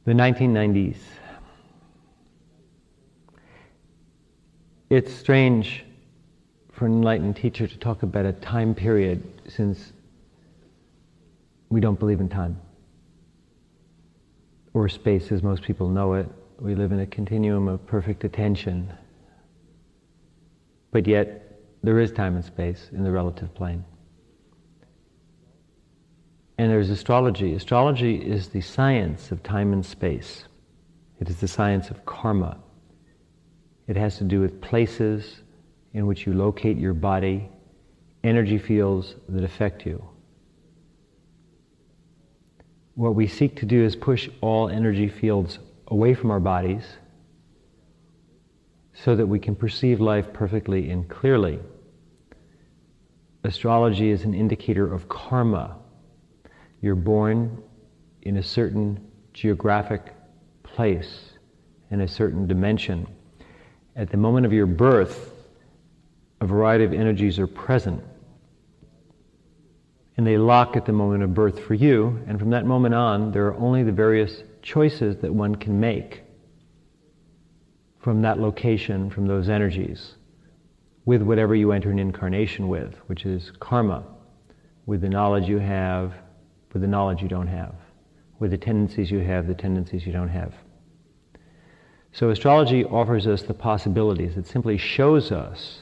The 1990s. It's strange for an enlightened teacher to talk about a time period, since we don't believe in time or space as most people know it. We live in a continuum of perfect attention, but yet there is time and space in the relative plane. And there's astrology. Astrology is the science of time and space. It is the science of karma. It has to do with places in which you locate your body, energy fields that affect you. What we seek to do is push all energy fields away from our bodies so that we can perceive life perfectly and clearly. Astrology is an indicator of karma. You're born in a certain geographic place, in a certain dimension. At the moment of your birth, a variety of energies are present, and they lock at the moment of birth for you, and from that moment on, there are only the various choices that one can make from that location, from those energies, with whatever you enter an incarnation with, which is karma, with the knowledge you have, with the knowledge you don't have, with the tendencies you have, the tendencies you don't have. So astrology offers us the possibilities. It simply shows us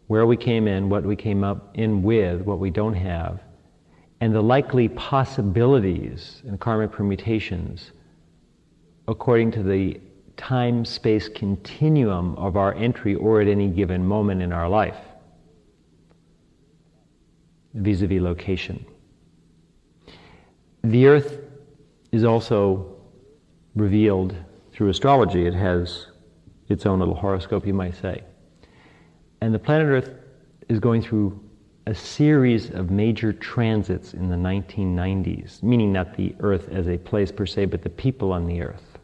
where we came in, what we came up in with, what we don't have, and the likely possibilities and karmic permutations according to the time-space continuum of our entry or at any given moment in our life, vis-a-vis location. The Earth is also revealed through astrology. It has its own little horoscope, you might say. And the planet Earth is going through a series of major transits in the 1990s, meaning not the Earth as a place per se, but the people on the Earth.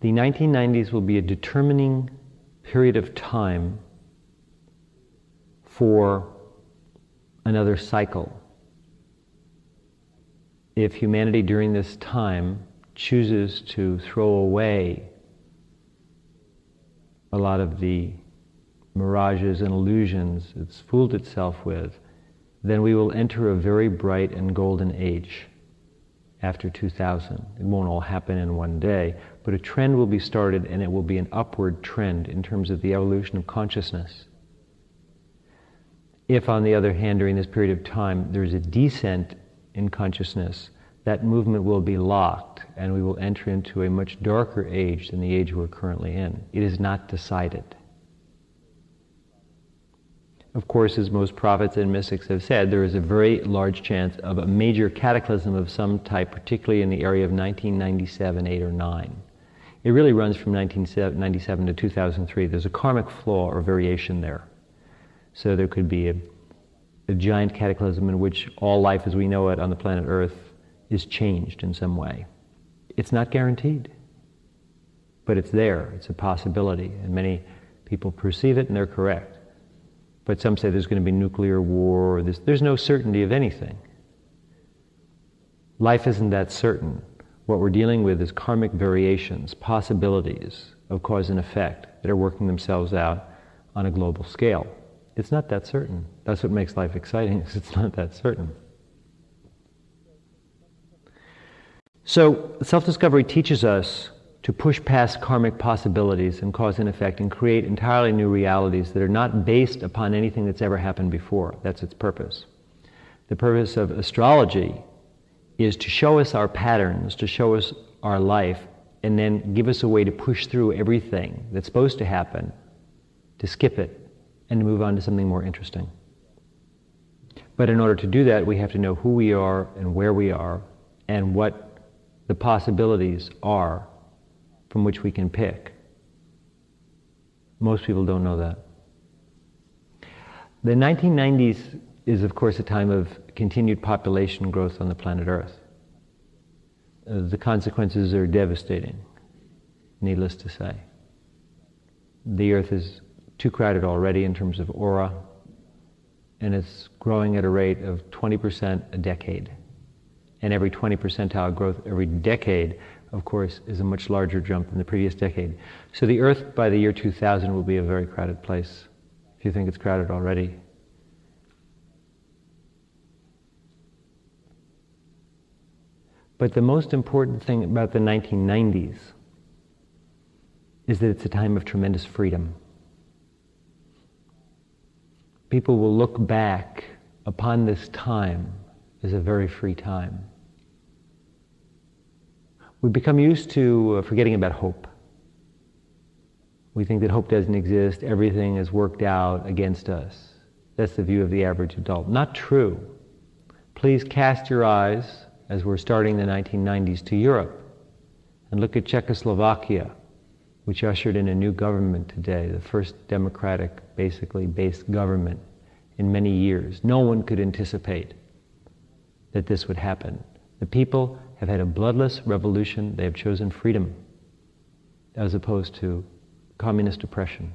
The 1990s will be a determining period of time for another cycle. If humanity during this time chooses to throw away a lot of the mirages and illusions it's fooled itself with, then we will enter a very bright and golden age after 2000. It won't all happen in one day, but a trend will be started, and it will be an upward trend in terms of the evolution of consciousness. If, on the other hand, during this period of time, there's a descent in consciousness, that movement will be locked, and we will enter into a much darker age than the age we're currently in. It is not decided. Of course, as most prophets and mystics have said, there is a very large chance of a major cataclysm of some type, particularly in the area of 1997, 8, or 9. It really runs from 1997 to 2003. There's a karmic flaw or variation there. So there could be a giant cataclysm in which all life as we know it on the planet Earth is changed in some way. It's not guaranteed, but it's there. It's a possibility, and many people perceive it, and they're correct. But some say there's going to be nuclear war. There's no certainty of anything. Life isn't that certain. What we're dealing with is karmic variations, possibilities of cause and effect that are working themselves out on a global scale. It's not that certain. That's what makes life exciting, is it's not that certain. So self-discovery teaches us to push past karmic possibilities and cause and effect and create entirely new realities that are not based upon anything that's ever happened before. That's its purpose. The purpose of astrology is to show us our patterns, to show us our life, and then give us a way to push through everything that's supposed to happen, to skip it, and to move on to something more interesting. But in order to do that, we have to know who we are and where we are and what the possibilities are from which we can pick. Most people don't know that. The 1990s is, of course, a time of continued population growth on the planet Earth. The consequences are devastating, needless to say. The Earth is too crowded already in terms of aura, and it's growing at a rate of 20% a decade. And every 20 percentile growth every decade, of course, is a much larger jump than the previous decade. So the Earth by the year 2000 will be a very crowded place, if you think it's crowded already. But the most important thing about the 1990s is that it's a time of tremendous freedom. People will look back upon this time as a very free time. We become used to forgetting about hope. We think that hope doesn't exist, everything is worked out against us. That's the view of the average adult. Not true. Please cast your eyes, as we're starting the 1990s, to Europe and look at Czechoslovakia, which ushered in a new government today, the first democratic, basically based government in many years. No one could anticipate that this would happen. The people have had a bloodless revolution. They have chosen freedom as opposed to communist oppression.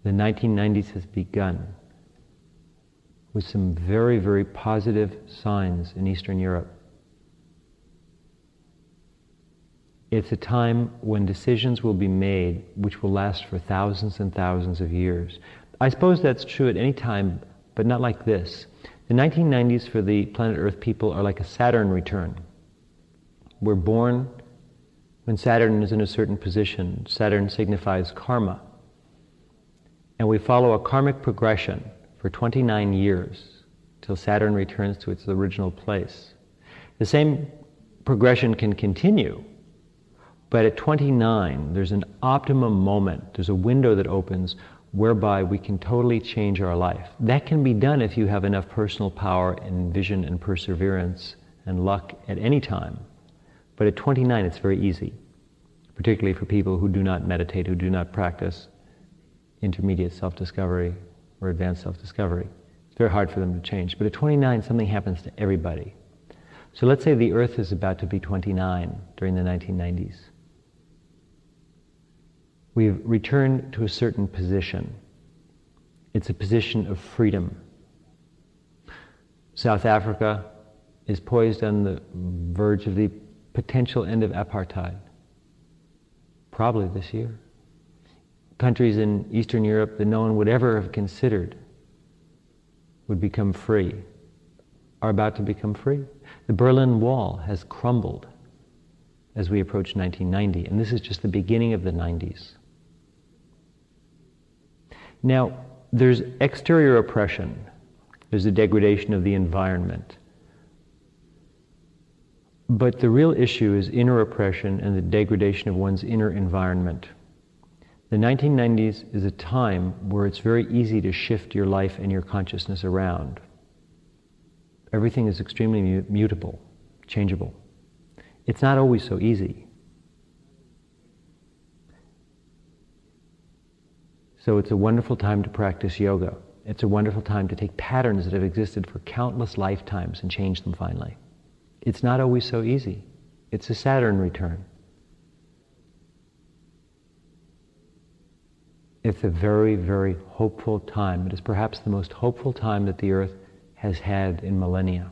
The 1990s has begun with some very, very positive signs in Eastern Europe. It's a time when decisions will be made which will last for thousands and thousands of years. I suppose that's true at any time, but not like this. The 1990s for the planet Earth people are like a Saturn return. We're born when Saturn is in a certain position. Saturn signifies karma. And we follow a karmic progression for 29 years till Saturn returns to its original place. The same progression can continue, but at 29, there's an optimum moment, there's a window that opens whereby we can totally change our life. That can be done if you have enough personal power and vision and perseverance and luck at any time. But at 29, it's very easy, particularly for people who do not meditate, who do not practice intermediate self-discovery or advanced self-discovery. It's very hard for them to change. But at 29, something happens to everybody. So let's say the Earth is about to be 29 during the 1990s. We've returned to a certain position. It's a position of freedom. South Africa is poised on the verge of the potential end of apartheid, probably this year. Countries in Eastern Europe that no one would ever have considered would become free are about to become free. The Berlin Wall has crumbled as we approach 1990, and this is just the beginning of the 90s. Now, there's exterior oppression. There's a degradation of the environment. But the real issue is inner oppression and the degradation of one's inner environment. The 1990s is a time where it's very easy to shift your life and your consciousness around. Everything is extremely mutable, changeable. It's not always so easy. So it's a wonderful time to practice yoga. It's a wonderful time to take patterns that have existed for countless lifetimes and change them finally. It's not always so easy. It's a Saturn return. It's a very, very hopeful time. It is perhaps the most hopeful time that the Earth has had in millennia.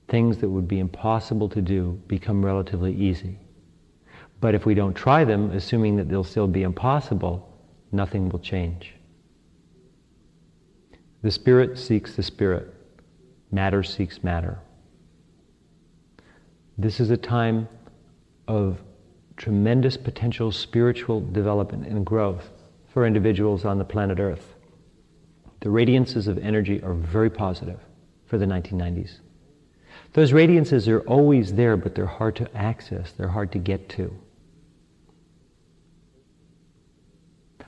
Things that would be impossible to do become relatively easy. But if we don't try them, assuming that they'll still be impossible, nothing will change. The spirit seeks the spirit. Matter seeks matter. This is a time of tremendous potential spiritual development and growth for individuals on the planet Earth. The radiances of energy are very positive for the 1990s. Those radiances are always there, but they're hard to access, they're hard to get to.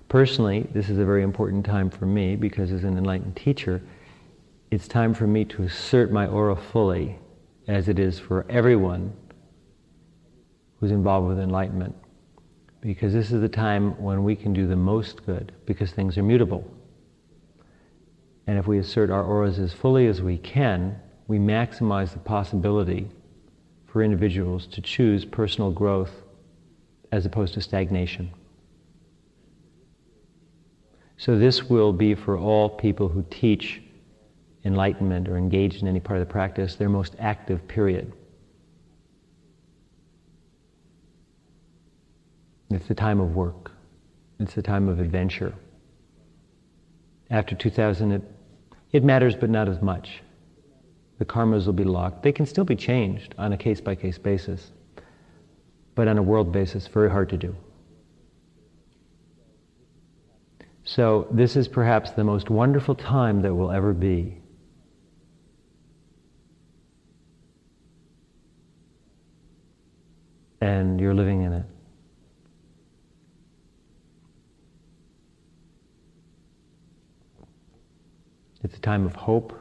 Personally, this is a very important time for me because as an enlightened teacher, it's time for me to assert my aura fully, as it is for everyone who's involved with enlightenment. Because this is the time when we can do the most good, because things are mutable. And if we assert our auras as fully as we can, we maximize the possibility for individuals to choose personal growth as opposed to stagnation. So this will be for all people who teach enlightenment or engage in any part of the practice, their most active period. It's the time of work. It's the time of adventure. After 2000, it matters, but not as much. The karmas will be locked. They can still be changed on a case-by-case basis, but on a world basis, very hard to do. So this is perhaps the most wonderful time that will ever be. And you're living in it. It's a time of hope.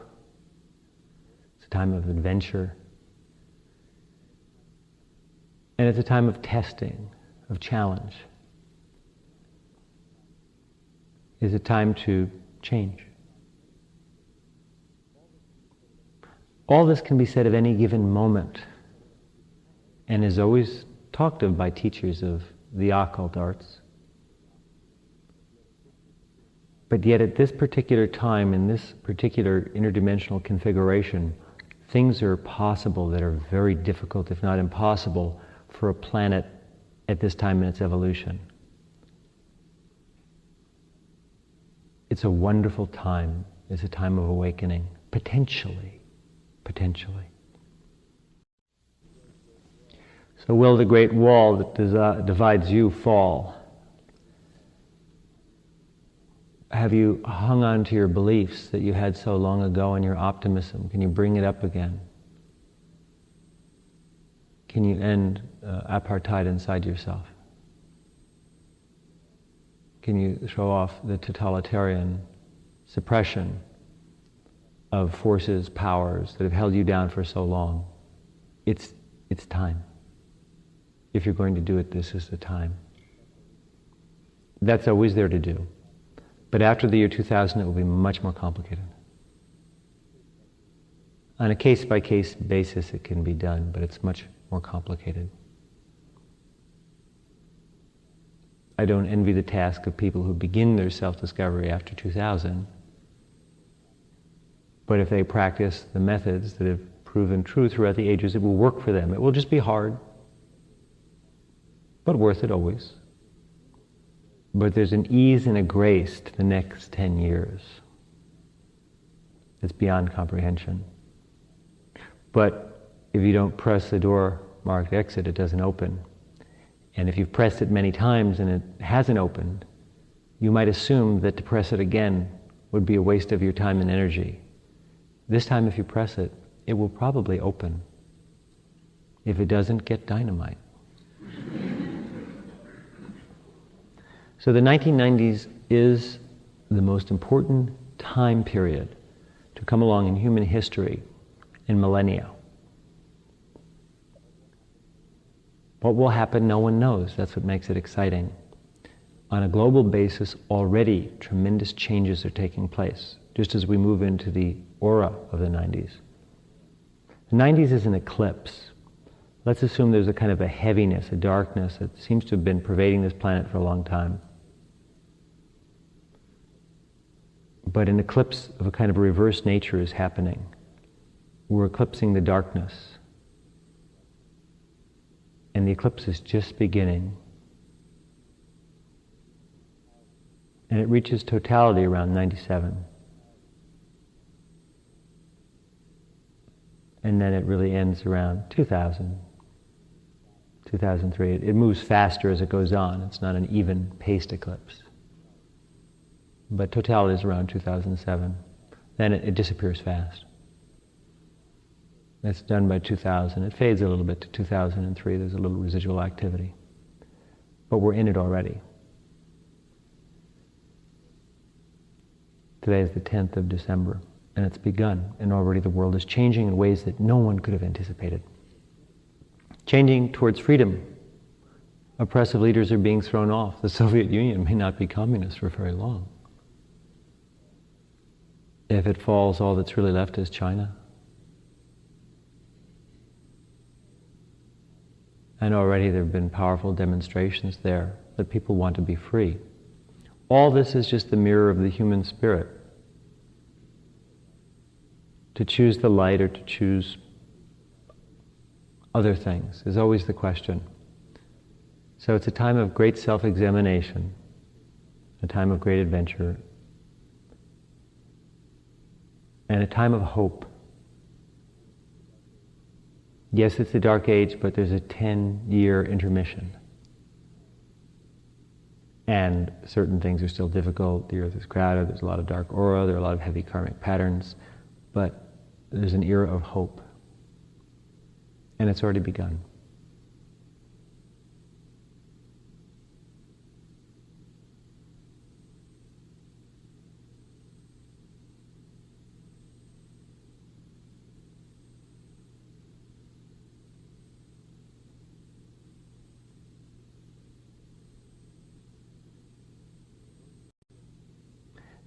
It's a time of adventure. And it's a time of testing, of challenge. It's a time to change. All this can be said of any given moment, and is always talked of by teachers of the occult arts. But yet at this particular time, in this particular interdimensional configuration, things are possible that are very difficult, if not impossible, for a planet at this time in its evolution. It's a wonderful time. It's a time of awakening, potentially. So will the great wall that divides you fall? Have you hung on to your beliefs that you had so long ago and your optimism? Can you bring it up again? Can you end apartheid inside yourself? Can you throw off the totalitarian suppression of forces, powers that have held you down for so long? It's time. If you're going to do it, this is the time. That's always there to do. But after the year 2000, it will be much more complicated. On a case-by-case basis, it can be done, but it's much more complicated. I don't envy the task of people who begin their self-discovery after 2000. But if they practice the methods that have proven true throughout the ages, it will work for them. It will just be hard, but worth it always. But there's an ease and a grace to the next 10 years. It's beyond comprehension. But if you don't press the door marked exit, it doesn't open. And if you've pressed it many times and it hasn't opened, you might assume that to press it again would be a waste of your time and energy. This time, if you press it, it will probably open. If it doesn't, get dynamite. So the 1990s is the most important time period to come along in human history in millennia. What will happen, no one knows. That's what makes it exciting. On a global basis, already tremendous changes are taking place, just as we move into the aura of the 90s. The 90s is an eclipse. Let's assume there's a kind of a heaviness, a darkness that seems to have been pervading this planet for a long time. But an eclipse of a kind of reverse nature is happening. We're eclipsing the darkness. And the eclipse is just beginning. And it reaches totality around 97. And then it really ends around 2000, 2003. It moves faster as it goes on. It's not an even-paced eclipse. But totality is around 2007. Then it disappears fast. It's done by 2000. It fades a little bit to 2003. There's a little residual activity. But we're in it already. Today is the 10th of December, and it's begun. And already the world is changing in ways that no one could have anticipated. Changing towards freedom. Oppressive leaders are being thrown off. The Soviet Union may not be communist for very long. If it falls, all that's really left is China. And already there have been powerful demonstrations there that people want to be free. All this is just the mirror of the human spirit. To choose the light or to choose other things is always the question. So it's a time of great self-examination, a time of great adventure, and a time of hope. Yes, it's a dark age, but there's a 10-year intermission. And certain things are still difficult. The earth is crowded, there's a lot of dark aura, there are a lot of heavy karmic patterns, but there's an era of hope. And it's already begun.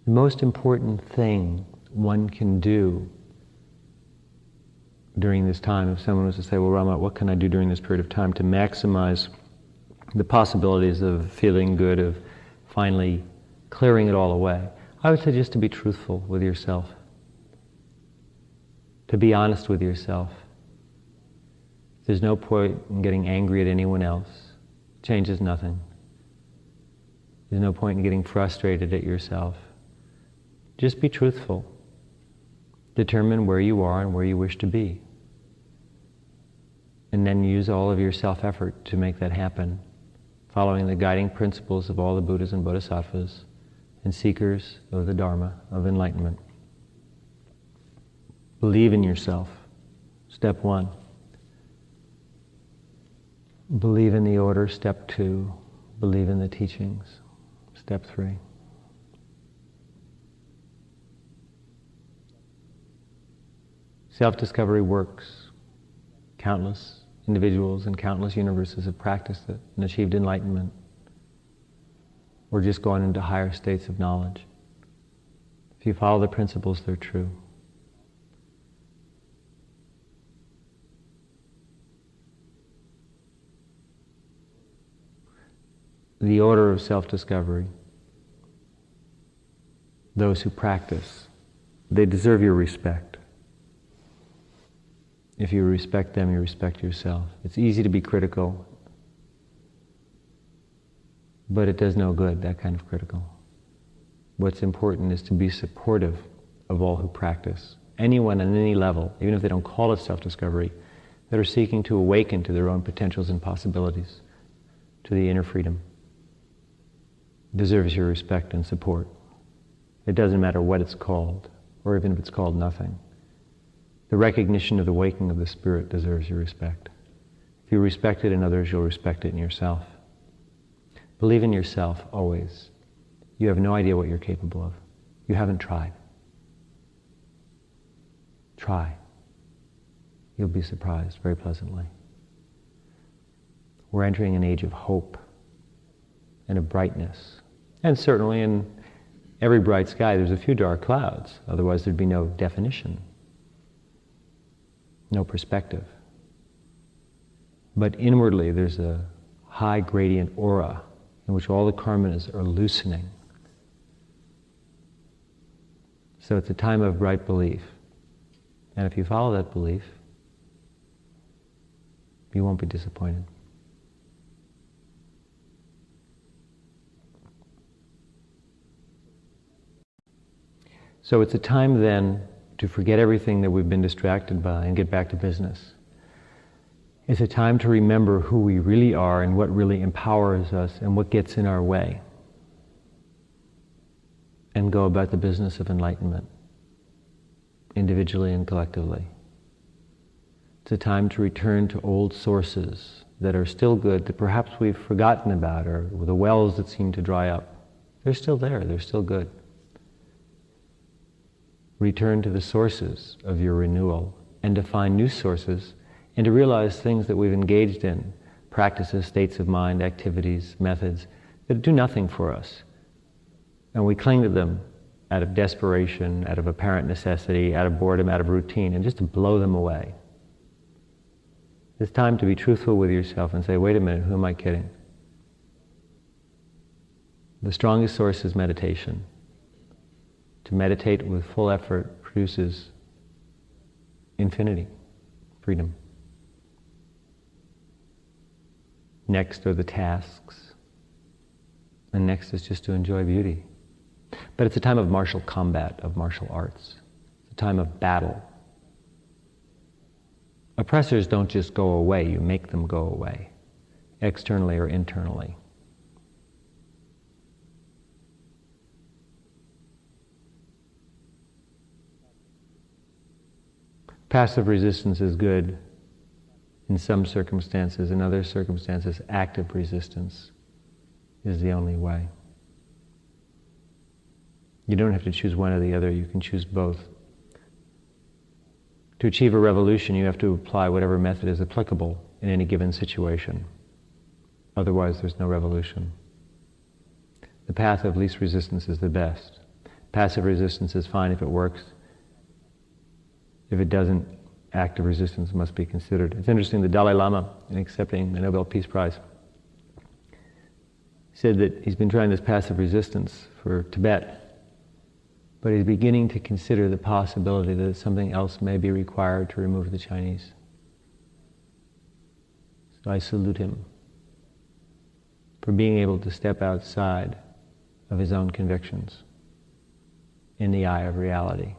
The most important thing one can do during this time, if someone was to say, well, Rama, what can I do during this period of time to maximize the possibilities of feeling good, of finally clearing it all away? I would say just to be truthful with yourself, to be honest with yourself. There's no point in getting angry at anyone else. It changes nothing. There's no point in getting frustrated at yourself. Just be truthful. Determine where you are and where you wish to be. And then use all of your self-effort to make that happen, following the guiding principles of all the Buddhas and Bodhisattvas and seekers of the Dharma, of enlightenment. Believe in yourself. Step 1. Believe in the order. Step 2. Believe in the teachings. Step 3. Self-discovery works. Countless individuals and countless universes have practiced it and achieved enlightenment, or just gone into higher states of knowledge. If you follow the principles, they're true. The order of self-discovery, those who practice, they deserve your respect. If you respect them, you respect yourself. It's easy to be critical, but it does no good, that kind of critical. What's important is to be supportive of all who practice. Anyone on any level, even if they don't call it self-discovery, that are seeking to awaken to their own potentials and possibilities, to the inner freedom, deserves your respect and support. It doesn't matter what it's called, or even if it's called nothing. The recognition of the waking of the spirit deserves your respect. If you respect it in others, you'll respect it in yourself. Believe in yourself always. You have no idea what you're capable of. You haven't tried. Try. You'll be surprised very pleasantly. We're entering an age of hope and of brightness. And certainly in every bright sky there's a few dark clouds, otherwise there'd be no definition. No perspective. But inwardly there's a high gradient aura in which all the karmas are loosening. So it's a time of bright belief. And if you follow that belief, you won't be disappointed. So it's a time then to forget everything that we've been distracted by and get back to business. It's a time to remember who we really are and what really empowers us and what gets in our way, and go about the business of enlightenment, individually and collectively. It's a time to return to old sources that are still good, that perhaps we've forgotten about, or the wells that seem to dry up. They're still there, they're still good. Return to the sources of your renewal, and to find new sources, and to realize things that we've engaged in, practices, states of mind, activities, methods, that do nothing for us. And we cling to them out of desperation, out of apparent necessity, out of boredom, out of routine, and just to blow them away. It's time to be truthful with yourself and say, wait a minute, who am I kidding? The strongest source is meditation. To meditate with full effort produces infinity, freedom. Next are the tasks, and next is just to enjoy beauty. But it's a time of martial combat, of martial arts. It's a time of battle. Oppressors don't just go away, you make them go away, externally or internally. Passive resistance is good in some circumstances. In other circumstances, active resistance is the only way. You don't have to choose one or the other, you can choose both. To achieve a revolution, you have to apply whatever method is applicable in any given situation. Otherwise, there's no revolution. The path of least resistance is the best. Passive resistance is fine if it works. If it doesn't, active resistance must be considered. It's interesting, the Dalai Lama, in accepting the Nobel Peace Prize, said that he's been trying this passive resistance for Tibet, but he's beginning to consider the possibility that something else may be required to remove the Chinese. So I salute him for being able to step outside of his own convictions in the eye of reality.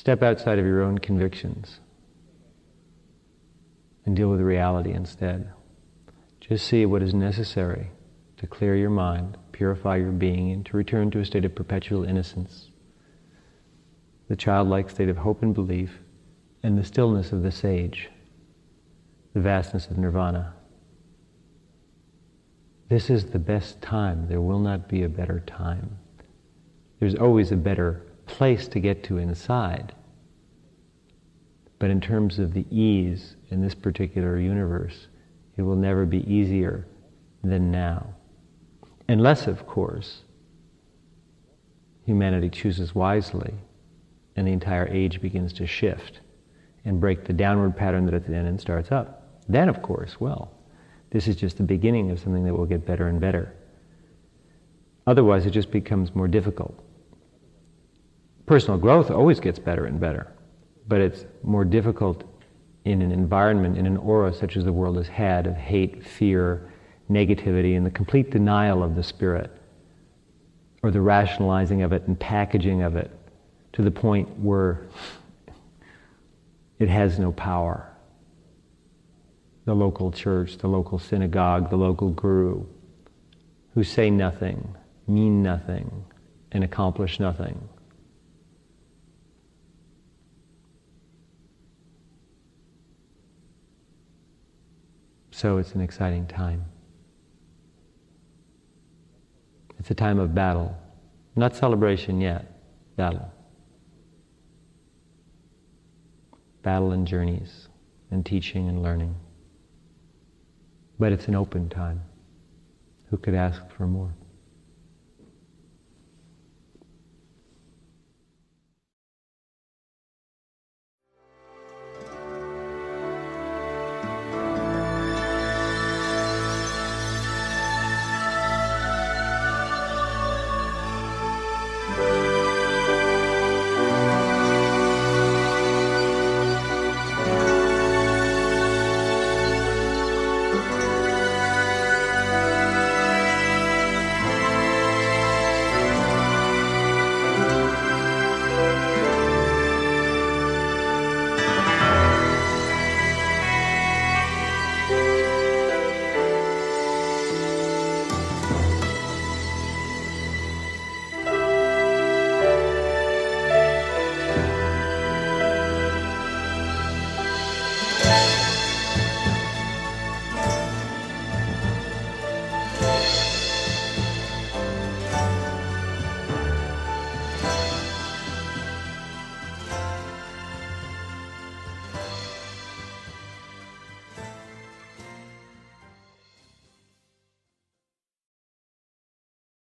Step outside of your own convictions and deal with reality instead. Just see what is necessary to clear your mind, purify your being, and to return to a state of perpetual innocence, the childlike state of hope and belief, and the stillness of the sage, the vastness of nirvana. This is the best time. There will not be a better time. There's always a better place to get to inside. But in terms of the ease in this particular universe, it will never be easier than now. Unless, of course, humanity chooses wisely and the entire age begins to shift and break the downward pattern that it's in and starts up. Then, of course, well, this is just the beginning of something that will get better and better. Otherwise, it just becomes more difficult. Personal growth always gets better and better, but it's more difficult in an environment, in an aura such as the world has had of hate, fear, negativity, and the complete denial of the spirit, or the rationalizing of it and packaging of it to the point where it has no power. The local church, the local synagogue, the local guru, who say nothing, mean nothing, and accomplish nothing. So it's an exciting time. It's a time of battle. Not celebration yet, battle. Battle and journeys, and teaching and learning. But it's an open time. Who could ask for more?